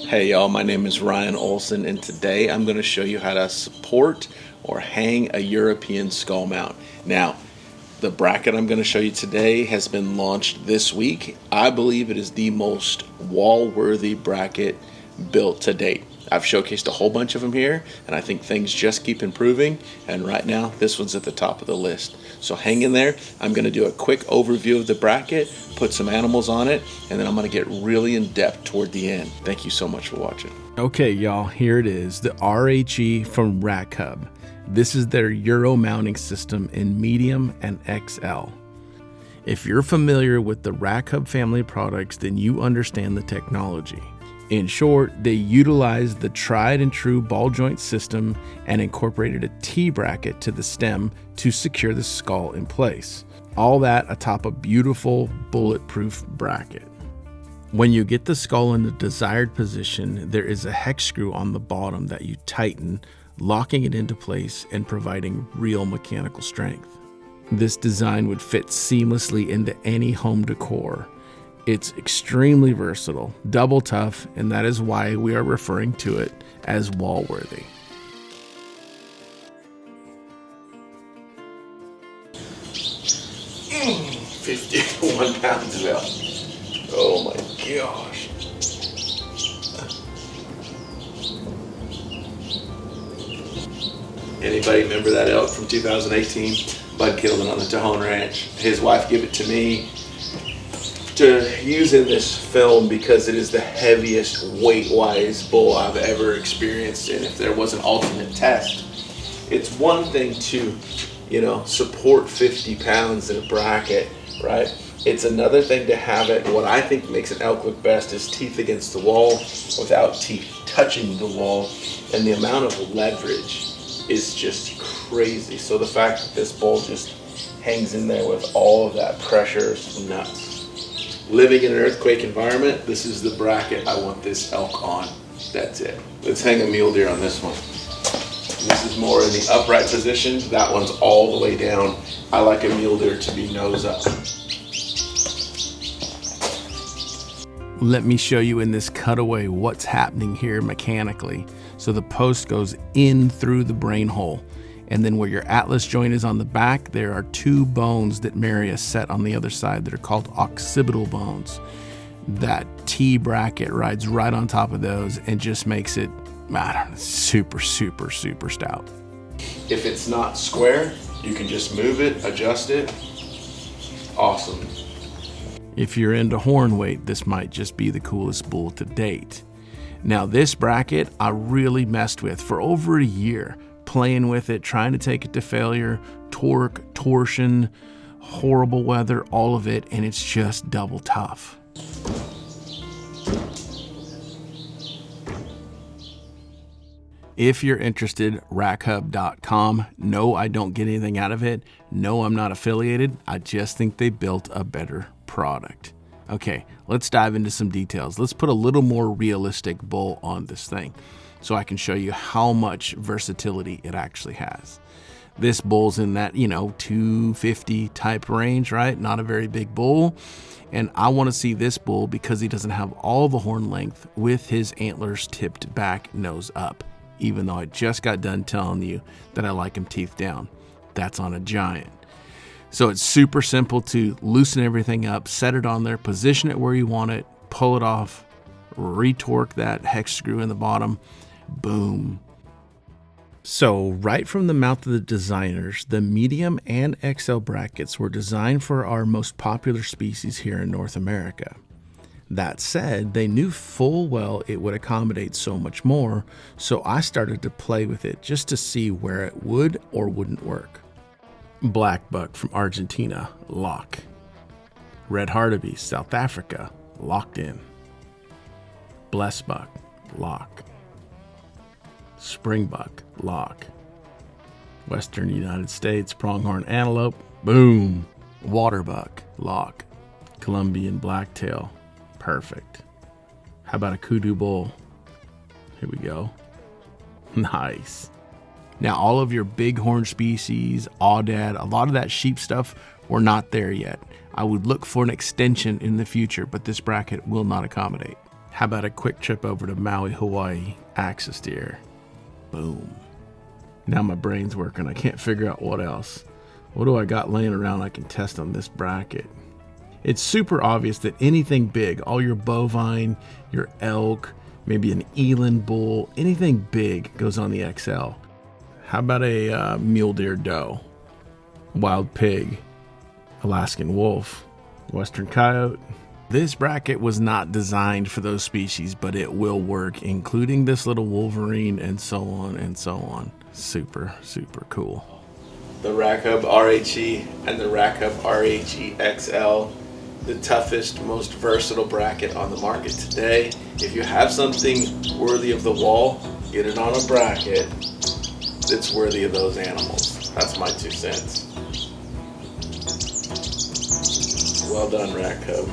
Hey y'all, my name is Ryan Olson, and today I'm going to show you how to support or hang a European skull mount. Now, the bracket I'm going to show you today has been launched this week. I believe it is the most wall-worthy bracket built to date. I've showcased a whole bunch of them here, and I think things just keep improving, and right now this one's at the top of the list. So hang in there. I'm going to do a quick overview of the bracket, put some animals on it, and then I'm going to get really in depth toward the end. Thank you so much for watching. Okay, y'all, here it is, the RHE from Rack Hub. This is their Euro mounting system in medium and XL. If you're familiar with the Rack Hub family of products, then you understand the technology. In short, they utilized the tried and true ball joint system and incorporated a T-bracket to the stem to secure the skull in place. All that atop a beautiful bulletproof bracket. When you get the skull in the desired position, there is a hex screw on the bottom that you tighten, locking it into place and providing real mechanical strength. This design would fit seamlessly into any home decor. It's extremely versatile, double tough, and that is why we are referring to it as wall-worthy. Mm, 51 pounds of elk. Oh my gosh. Anybody remember that elk from 2018? Bud killed it on the Tejon Ranch. His wife gave it to me to use in this film because it is the heaviest weight-wise bull I've ever experienced. And if there was an ultimate test, it's one thing to, support 50 pounds in a bracket, right? It's another thing to have it. What I think makes an elk look best is teeth against the wall without teeth touching the wall. And the amount of leverage is just crazy. So the fact that this bull just hangs in there with all of that pressure is nuts. Living in an earthquake environment, this is the bracket I want this elk on. That's it. Let's hang a mule deer on this one. This is more in the upright position. That one's all the way down. I like a mule deer to be nose up. Let me show you in this cutaway what's happening here mechanically. So the post goes in through the brain hole. And then where your atlas joint is on the back, there are two bones that marry a set on the other side that are called occipital bones. That T bracket rides right on top of those and just makes it, super, super, super stout. If it's not square, you can just move it, adjust it. Awesome. If you're into horn weight, this might just be the coolest bull to date. Now this bracket I really messed with for over a year. Playing with it, trying to take it to failure, torque, torsion, horrible weather, all of it, and it's just double tough. If you're interested, rackhub.com. No, I don't get anything out of it. No, I'm not affiliated. I just think they built a better product. Okay, let's dive into some details. Let's put a little more realistic bull on this thing, so I can show you how much versatility it actually has. This bull's in that, 250 type range, right? Not a very big bull. And I want to see this bull because he doesn't have all the horn length with his antlers tipped back, nose up. Even though I just got done telling you that I like him teeth down. That's on a giant. So it's super simple to loosen everything up, set it on there, position it where you want it, pull it off, retorque that hex screw in the bottom. Boom. So right from the mouth of the designers, the medium and XL brackets were designed for our most popular species here in North America. That said, they knew full well it would accommodate so much more, so I started to play with it just to see where it would or wouldn't work. Black buck from Argentina, lock. Red hartebeest, South Africa, locked in. Blessed buck, lock. Springbuck, lock. Western United States, pronghorn antelope, boom. Waterbuck, lock. Colombian blacktail, perfect. How about a kudu bull? Here we go. Nice. Now, all of your bighorn species, aoudad, a lot of that sheep stuff, we're not there yet. I would look for an extension in the future, but this bracket will not accommodate. How about a quick trip over to Maui, Hawaii, axis deer? Boom. Now my brain's working. I can't figure out what else. What do I got laying around I can test on this bracket? It's super obvious that anything big, all your bovine, your elk, maybe an eland bull, anything big goes on the XL. How about a mule deer doe, wild pig, Alaskan wolf, western coyote? This bracket was not designed for those species, but it will work, including this little wolverine and so on and so on. Super, super cool. The Rack Hub RHE and the Rack Hub RHE XL, the toughest, most versatile bracket on the market today. If you have something worthy of the wall, get it on a bracket that's worthy of those animals. That's my 2 cents. Well done, Rack Hub.